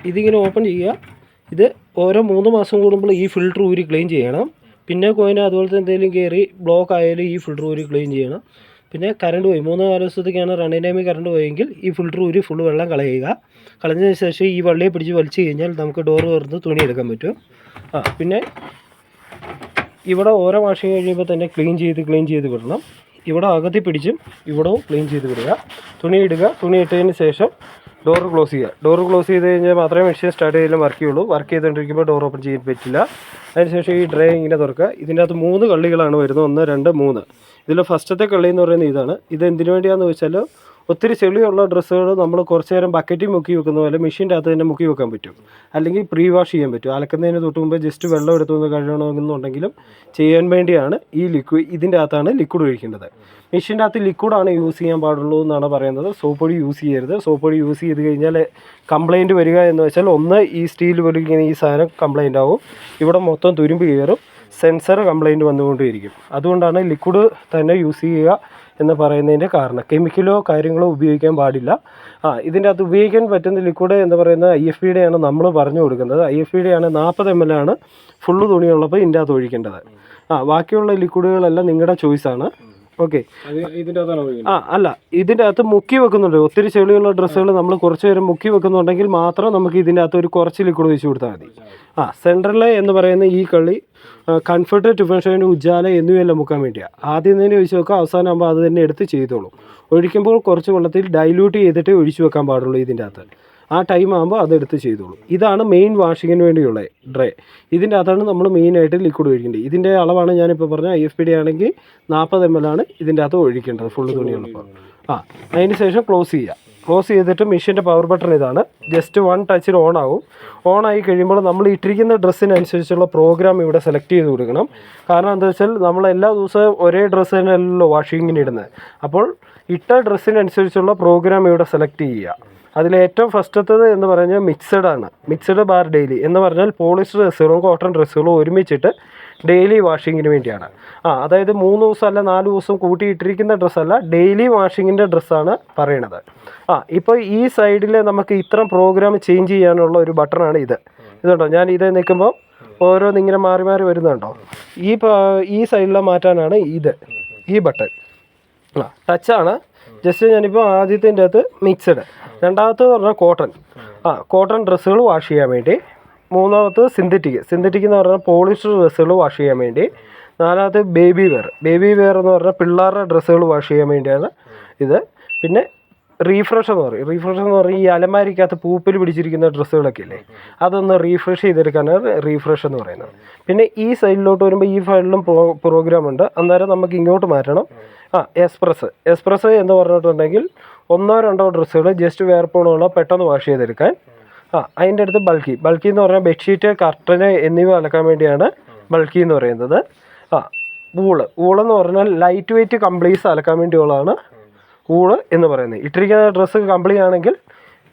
ഇതിങ്ങനെ ഓപ്പൺ ചെയ്യുക. ഇത് ഓരോ 3 മാസം കൂടുമ്പോൾ ഈ ഫിൽറ്റർ ഊരി ക്ലീൻ ചെയ്യണം. പിന്നെ കോയിന് അതുപോലത്തെ എന്തെങ്കിലും കയറി ബ്ലോക്ക് ആയാലും ഈ ഫിൽറ്റർ ഊരി ക്ലീൻ ചെയ്യണം. പിന്നെ കറണ്ട് പോയി 3-4 ദിവസത്തേക്കാണ് റണ്ണിങ് ടൈമിൽ കറണ്ട് പോയെങ്കിൽ ഈ ഫിൽറ്റർ ഊരി ഫുള്ള് വെള്ളം കളയുക. കളഞ്ഞതിന് ശേഷം ഈ വള്ളിയെ പിടിച്ച് വലിച്ചു കഴിഞ്ഞാൽ നമുക്ക് ഡോറ് തുറന്ന് തുണി എടുക്കാൻ പറ്റും. പിന്നെ ഇവിടെ ഓരോ വാഷിങ് കഴിയുമ്പോൾ തന്നെ ക്ലീൻ ചെയ്ത് വിടണം. ഇവിടെ അകത്തി പിടിച്ചും ഇവിടവും ക്ലീൻ ചെയ്ത് വിടുക. തുണി ഇടുക. തുണി ഇട്ടതിന് ശേഷം ഡോറ് ക്ലോസ് ചെയ്യുക. ഡോറ് ക്ലോസ് ചെയ്ത് കഴിഞ്ഞാൽ മാത്രമേ മെഷീൻ സ്റ്റാർട്ട് ചെയ്താലും വർക്ക് ചെയ്യുള്ളൂ. വർക്ക് ചെയ്തുകൊണ്ടിരിക്കുമ്പോൾ ഡോർ ഓപ്പൺ ചെയ്യാൻ പറ്റില്ല. അതിനുശേഷം ഈ ഡ്രൈ ഇങ്ങനെ തുറക്കുക. ഇതിൻ്റെ അകത്ത് 3 കള്ളികളാണ് വരുന്നത്. 1, 2, 3. ഇതിൽ ഫസ്റ്റത്തെ കള്ളി എന്ന് പറയുന്നത് ഇതാണ്. ഇത് എന്തിനു വേണ്ടിയാണെന്ന് വെച്ചാൽ ഒത്തിരി ചെളിയുള്ള ഡ്രസ്സുകൾ നമ്മൾ കുറച്ച് നേരം ബക്കറ്റിൽ മുക്കി വെക്കുന്ന പോലെ മെഷീൻ്റെ അകത്ത് തന്നെ മുക്കി വെക്കാൻ പറ്റും. അല്ലെങ്കിൽ പ്രീ വാഷ് ചെയ്യാൻ പറ്റും. അലക്കുന്നതിന് തൊട്ട് മുമ്പ് ജസ്റ്റ് വെള്ളം എടുത്തൊന്ന് കഴുകണമെന്നുണ്ടെങ്കിലും ചെയ്യാൻ വേണ്ടിയാണ് ഈ ഇതിൻ്റെ അകത്താണ് ലിക്വിഡ് ഒഴിക്കേണ്ടത്. മെഷീൻ്റെ അകത്ത് ലിക്വിഡാണ് യൂസ് ചെയ്യാൻ പാടുള്ളൂ എന്നാണ് പറയുന്നത്. സോപ്പ് പൊടി യൂസ് ചെയ്യരുത്. സോപ്പ് പൊടി യൂസ് ചെയ്ത് കഴിഞ്ഞാൽ കംപ്ലയിൻറ്റ് വരിക എന്ന് വെച്ചാൽ ഒന്ന് ഈ സ്റ്റീൽ പൊടിക്കുന്ന ഈ സാധനം കംപ്ലയിൻ്റ് ആവും. ഇവിടെ മൊത്തം തുരുമ്പ് കയറും. സെൻസർ കംപ്ലയിൻറ്റ് വന്നുകൊണ്ടിരിക്കും. അതുകൊണ്ടാണ് ലിക്വിഡ് തന്നെ യൂസ് ചെയ്യുക എന്ന് പറയുന്നതിൻ്റെ കാരണം. കെമിക്കലോ കാര്യങ്ങളോ ഉപയോഗിക്കാൻ പാടില്ല. ഇതിൻ്റെ അകത്ത് ഉപയോഗിക്കാൻ പറ്റുന്ന ലിക്വിഡ് എന്ന് പറയുന്നത് IFBയുടെ ആണ് നമ്മൾ പറഞ്ഞു കൊടുക്കുന്നത്. IFBയുടെ ആണ് 40 ml ആണ് ഫുള്ള് തുണിയുള്ളപ്പോൾ ഇതിൻ്റെ അകത്ത് ഒഴിക്കേണ്ടത്. ബാക്കിയുള്ള ലിക്വിഡുകളെല്ലാം നിങ്ങളുടെ ചോയ്സാണ്. ഓക്കെ. അല്ല, ഇതിൻ്റെ അകത്ത് മുക്കി വെക്കുന്നുണ്ട്. ഒത്തിരി ചെളിയുള്ള ഡ്രസ്സുകൾ നമ്മൾ കുറച്ച് നേരം മുക്കി വെക്കുന്നുണ്ടെങ്കിൽ മാത്രം നമുക്ക് ഇതിൻ്റെ അകത്ത് ഒരു കുറച്ച് ലിക്വിഡ് ഒഴിച്ച് കൊടുത്താൽ മതി. സെൻട്രൽ എന്ന് പറയുന്ന ഈ കള്ളി കംഫർട്ട്, ടിഫൻ ഷൈൻ, ഉജാല എന്നിവയെല്ലാം മുക്കാൻ വേണ്ടിയാണ്. ആദ്യം തന്നെ ഒഴിച്ച് വെക്കുക. അവസാനം ആകുമ്പോൾ അത് തന്നെ എടുത്ത് ചെയ്തോളൂ. ഒഴിക്കുമ്പോൾ കുറച്ച് വെള്ളത്തിൽ ഡൈല്യൂട്ട് ചെയ്തിട്ടേ ഒഴിച്ച് വെക്കാൻ പാടുള്ളൂ. ഇതിൻ്റെ അകത്ത് ആ ടൈം ആകുമ്പോൾ അതെടുത്ത് ചെയ്തോളൂ. ഇതാണ് മെയിൻ വാഷിങ്ങിന് വേണ്ടിയുള്ള ഡ്രൈ. ഇതിൻ്റെ അകത്താണ് നമ്മൾ മെയിനായിട്ട് ലിക്വിഡ് ഒഴിക്കേണ്ടത്. ഇതിൻ്റെ അളവാണ് ഞാനിപ്പോൾ പറഞ്ഞ IFBയുടെ ആണെങ്കിൽ 40 ml ആണ് ഇതിൻ്റെ അകത്ത് ഒഴിക്കേണ്ടത് ഫുള്ള് തുണിയുള്ളപ്പോൾ. അതിന് ശേഷം ക്ലോസ് ചെയ്യുക. ക്ലോസ് ചെയ്തിട്ട് മെഷീൻ്റെ പവർ ബട്ടൺ ഇതാണ്. ജസ്റ്റ് 1 ടച്ചിൽ ഓൺ ആവും. ഓൺ ആയി കഴിയുമ്പോൾ നമ്മൾ ഇട്ടിരിക്കുന്ന ഡ്രസ്സിനനുസരിച്ചുള്ള പ്രോഗ്രാം ഇവിടെ സെലക്ട് ചെയ്ത് കൊടുക്കണം. കാരണം എന്താ വെച്ചാൽ നമ്മൾ എല്ലാ ദിവസവും ഒരേ ഡ്രസ്സ് തന്നെയല്ലല്ലോ വാഷിങ്ങിന് ഇടുന്നത്. അപ്പോൾ ഇട്ട ഡ്രസ്സിനനുസരിച്ചുള്ള പ്രോഗ്രാം ഇവിടെ സെലക്ട് ചെയ്യുക. അതിലേറ്റവും ഫസ്റ്റത്തത് എന്ന് പറഞ്ഞാൽ മിക്സഡ് ആണ്. മിക്സഡ് ബാർ ഡെയിലി എന്ന് പറഞ്ഞാൽ പോളിസ്റ്റർ ഡ്രസ്സുകളും കോട്ടൺ ഡ്രസ്സുകളും ഒരുമിച്ചിട്ട് ഡെയിലി വാഷിങ്ങിന് വേണ്ടിയാണ്. അതായത് 3 ദിവസം അല്ല 4 ദിവസം കൂട്ടിയിട്ടിരിക്കുന്ന ഡ്രസ്സല്ല, ഡെയിലി വാഷിങ്ങിൻ്റെ ഡ്രസ്സാണ് പറയണത്. ഇപ്പോൾ ഈ സൈഡിൽ നമുക്ക് ഇത്തരം പ്രോഗ്രാം ചേഞ്ച് ചെയ്യാനുള്ള ഒരു ബട്ടണാണ് ഇത്. ഇതുണ്ടോ, ഞാൻ ഇത് നിൽക്കുമ്പോൾ ഓരോന്നിങ്ങനെ മാറി മാറി വരുന്നുണ്ടോ. ഈ സൈഡിൽ മാറ്റാനാണ് ഈ ബട്ടൺ. ടച്ചാണ്. ജസ്റ്റ് ഞാനിപ്പോൾ ആദ്യത്തിൻ്റെ അകത്ത് മിക്സഡ്, രണ്ടാമത്തെ പറഞ്ഞാൽ കോട്ടൺ ഡ്രസ്സുകൾ വാഷ് ചെയ്യാൻ വേണ്ടി, മൂന്നാമത്തെ സിന്തറ്റിക് എന്ന് പറഞ്ഞാൽ പോളിസ്റ്റർ ഡ്രസ്സുകൾ വാഷ് ചെയ്യാൻ വേണ്ടി, നാലാമത്തെ ബേബി വെയർ എന്ന് പറഞ്ഞാൽ പിള്ളേരുടെ ഡ്രസ്സുകൾ വാഷ് ചെയ്യാൻ വേണ്ടിയാണ് ഇത്. പിന്നെ റീഫ്രഷ് എന്ന് പറഞ്ഞാൽ ഈ അലമാരിക്കകത്ത് പൂപ്പിൽ പിടിച്ചിരിക്കുന്ന ഡ്രസ്സുകളൊക്കെ ഇല്ലേ, അതൊന്ന് റീഫ്രഷ് ചെയ്തെടുക്കാനാണ് റീഫ്രഷ് എന്ന് പറയുന്നത്. പിന്നെ ഈ സൈഡിലോട്ട് വരുമ്പോൾ ഈ ഫയലിലും പ്രോഗ്രാം ഉണ്ട്. അന്നേരം നമുക്ക് ഇങ്ങോട്ട് മാറ്റണം. എക്സ്പ്രസ് എന്ന് പറഞ്ഞിട്ടുണ്ടെങ്കിൽ 1-2 ഡ്രസ്സുകൾ ജസ്റ്റ് വേർപ്പോണുള്ള പെട്ടെന്ന് വാഷ് ചെയ്തെടുക്കാൻ. അതിൻ്റെ അടുത്ത് ബൾക്കി എന്ന് പറഞ്ഞാൽ ബെഡ്ഷീറ്റ്, കർട്ടന് എന്നിവ അലക്കാൻ വേണ്ടിയാണ് ബൾക്കി എന്ന് പറയുന്നത്. ഊളെന്ന് പറഞ്ഞാൽ ലൈറ്റ് വെയ്റ്റ് കംപ്ലീറ്റ്സ് അലക്കാൻ വേണ്ടിയുള്ളതാണ് ഊള് എന്ന് പറയുന്നത്. ഇട്ടിരിക്കുന്ന ഡ്രസ്സ് കംപ്ലീറ്റ് ആണെങ്കിൽ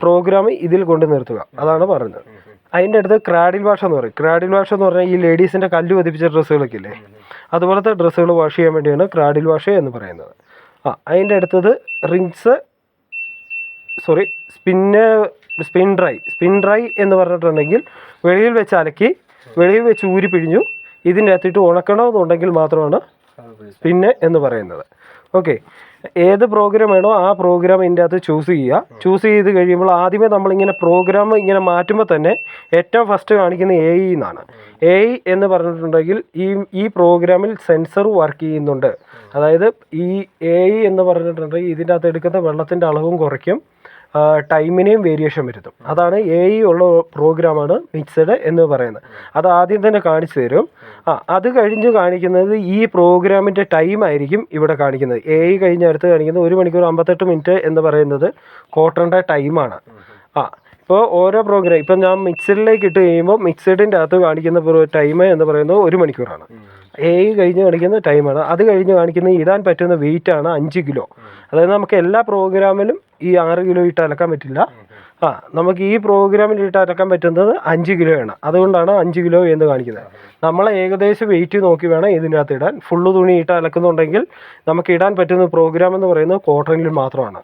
പ്രോഗ്രാം ഇതിൽ കൊണ്ട് നിർത്തുക, അതാണ് പറയുന്നത്. അതിൻ്റെ അടുത്ത് ക്രാഡിൽ വാഷ് എന്ന് പറഞ്ഞാൽ ഈ ലേഡീസിൻ്റെ കല്ല് പതിപ്പിച്ച ഡ്രസ്സുകളൊക്കെ ഇല്ലേ, അതുപോലത്തെ ഡ്രസ്സുകൾ വാഷ് ചെയ്യാൻ വേണ്ടിയാണ് ക്രാഡിൽ വാഷ് എന്ന് പറയുന്നത്. അതിൻ്റെ അടുത്തത് സ്പിൻ ഡ്രൈ എന്ന് പറഞ്ഞിട്ടുണ്ടെങ്കിൽ വെളിയിൽ വെച്ച് അലക്കി വെളിയിൽ വെച്ച് ഊരി പിഴിഞ്ഞു ഇതിൻ്റെ അകത്തിട്ട് ഉണക്കണമെന്നുണ്ടെങ്കിൽ മാത്രമാണ് സ്പിന്ന് എന്ന് പറയുന്നത്. ഓക്കെ. ഏത് പ്രോഗ്രാം വേണോ ആ പ്രോഗ്രാം ഇതിൻ്റെ അകത്ത് ചൂസ് ചെയ്ത് കഴിയുമ്പോൾ ആദ്യമേ നമ്മളിങ്ങനെ പ്രോഗ്രാം ഇങ്ങനെ മാറ്റുമ്പോൾ തന്നെ ഏറ്റവും ഫസ്റ്റ് കാണിക്കുന്ന AI എന്നാണ്. AI എന്ന് പറഞ്ഞിട്ടുണ്ടെങ്കിൽ ഈ പ്രോഗ്രാമിൽ സെൻസർ വർക്ക് ചെയ്യുന്നുണ്ട്. അതായത് ഈ AI എന്ന് പറഞ്ഞിട്ടുണ്ടെങ്കിൽ ഇതിൻ്റെ അകത്ത് എടുക്കുന്ന വെള്ളത്തിൻ്റെ അളവും കുറയ്ക്കും, ടൈമിനെയും വേരിയേഷൻ വരുത്തും. അതാണ് AI ഉള്ള പ്രോഗ്രാമാണ് മിക്സഡ് എന്ന് പറയുന്നത്. അത് ആദ്യം തന്നെ കാണിച്ചു തരും. അത് കഴിഞ്ഞ് കാണിക്കുന്നത് ഈ പ്രോഗ്രാമിൻ്റെ ടൈം ആയിരിക്കും ഇവിടെ കാണിക്കുന്നത്. AI കഴിഞ്ഞ് അടുത്ത് കാണിക്കുന്നത് 1 മണിക്കൂർ 58 മിനിറ്റ് എന്ന് പറയുന്നത് കോട്ടൻ്റെ ടൈമാണ്. ഇപ്പോൾ ഓരോ പ്രോഗ്രാം ഇപ്പം ഞാൻ മിക്സഡിലേക്ക് ഇട്ട് കഴിയുമ്പോൾ മിക്സഡിൻ്റെ അകത്ത് കാണിക്കുന്ന ടൈം എന്ന് പറയുന്നത് 1 മണിക്കൂറാണ്. AI കഴിഞ്ഞ് കാണിക്കുന്ന ടൈമാണ്. അത് കഴിഞ്ഞ് കാണിക്കുന്ന ഇടാൻ പറ്റുന്ന വെയിറ്റാണ് 5 കിലോ. അതായത് നമുക്ക് എല്ലാ പ്രോഗ്രാമിലും ഈ 6 കിലോ ഇട്ട് അലക്കാൻ പറ്റില്ല. നമുക്ക് ഈ പ്രോഗ്രാമിൽ ഇട്ട് അലക്കാൻ പറ്റുന്നത് 5 കിലോയാണ്. അതുകൊണ്ടാണ് 5 കിലോ എന്ന് കാണിക്കുന്നത്. നമ്മളെ ഏകദേശം വെയിറ്റ് നോക്കി വേണം ഇതിനകത്ത് ഇടാൻ. ഫുള്ള് തുണി ഇട്ട് അലക്കുന്നുണ്ടെങ്കിൽ നമുക്ക് ഇടാൻ പറ്റുന്ന പ്രോഗ്രാം എന്ന് പറയുന്നത് കോട്ടണിൽ മാത്രമാണ്.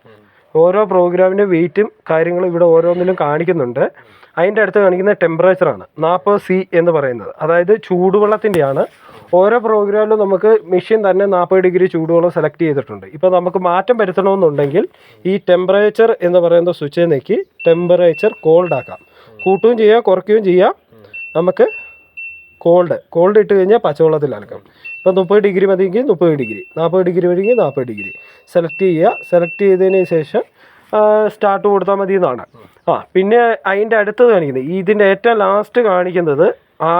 ഓരോ പ്രോഗ്രാമിൻ്റെ വെയിറ്റും കാര്യങ്ങളും ഇവിടെ ഓരോന്നിലും കാണിക്കുന്നുണ്ട്. അതിൻ്റെ അടുത്ത് കാണിക്കുന്ന ടെമ്പറേച്ചറാണ് 40C എന്ന് പറയുന്നത്. അതായത് ചൂടുവെള്ളത്തിൻ്റെയാണ്. ഓരോ പ്രോഗ്രാമിലും നമുക്ക് മെഷീൻ തന്നെ 40 ഡിഗ്രി ചൂടുവെള്ളം സെലക്ട് ചെയ്തിട്ടുണ്ട്. ഇപ്പോൾ നമുക്ക് മാറ്റം വരുത്തണമെന്നുണ്ടെങ്കിൽ ഈ ടെമ്പറേച്ചർ എന്ന് പറയുന്ന സ്വിച്ച് നീക്കി ടെമ്പറേച്ചർ കോൾഡ് ആക്കാം. കൂട്ടുകയും ചെയ്യാം, കുറയ്ക്കുകയും ചെയ്യാം. നമുക്ക് കോൾഡ് ഇട്ട് കഴിഞ്ഞാൽ പച്ചവെള്ളത്തിൽ അലക്കാം. ഇപ്പോൾ 30 ഡിഗ്രി മതിയെങ്കിൽ 30 ഡിഗ്രി, 40 ഡിഗ്രി മതിയെങ്കിൽ 40 ഡിഗ്രി സെലക്ട് ചെയ്യുക. സെലക്ട് ചെയ്തതിന് ശേഷം സ്റ്റാർട്ട് കൊടുത്താൽ മതി എന്നാണ്. പിന്നെ അതിൻ്റെ അടുത്തത് കാണിക്കുന്നത്, ഇതിൻ്റെ ഏറ്റവും ലാസ്റ്റ് കാണിക്കുന്നത്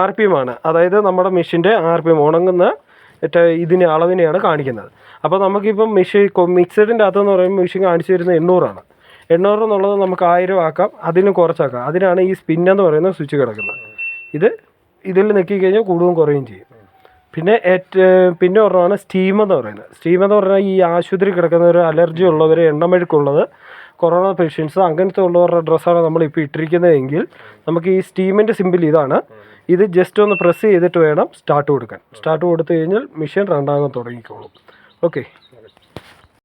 RPM ആണ്. അതായത് നമ്മുടെ മെഷീൻ്റെ RPM ഉണങ്ങുന്ന ഇതിന് അളവിനെയാണ് കാണിക്കുന്നത്. അപ്പോൾ നമുക്കിപ്പം മിക്സഡിൻ്റെ അകത്തെന്ന് പറയുമ്പോൾ മെഷീൻ കാണിച്ചു തരുന്നത് 800 ആണ്. 800 എന്നുള്ളത് നമുക്ക് 1000 ആക്കാം, അതിന് കുറച്ചാക്കാം. അതിനാണ് ഈ സ്പിൻ എന്ന് പറയുന്ന സ്വിച്ച് കിടക്കുന്നത്. ഇതിൽ നെക്കിക്കഴിഞ്ഞാൽ കൂടുകയും കുറയുകയും ചെയ്യും. പിന്നെ ഒരെണ്ണമാണ് സ്റ്റീം എന്ന് പറയുന്നത്. സ്റ്റീം എന്ന് പറഞ്ഞാൽ ഈ ആശുപത്രി കിടക്കുന്നവർ, അലർജി ഉള്ളവർ, എണ്ണമെഴുക്കുള്ളത്, കൊറോണ പേഷ്യൻസ്, അങ്ങനത്തെ ഉള്ളവരുടെ ഡ്രസ്സാണ് നമ്മളിപ്പോൾ ഇട്ടിരിക്കുന്നതെങ്കിൽ നമുക്ക് ഈ സ്റ്റീമിൻ്റെ സിമ്പിൾ ഇതാണ്. ഇത് ജസ്റ്റ് ഒന്ന് പ്രസ് ചെയ്തിട്ട് വേണം സ്റ്റാർട്ട് കൊടുക്കാൻ. സ്റ്റാർട്ട് കൊടുത്തു കഴിഞ്ഞാൽ മെഷീൻ റണ്ണാകാൻ തുടങ്ങിക്കോളും. ഓക്കെ.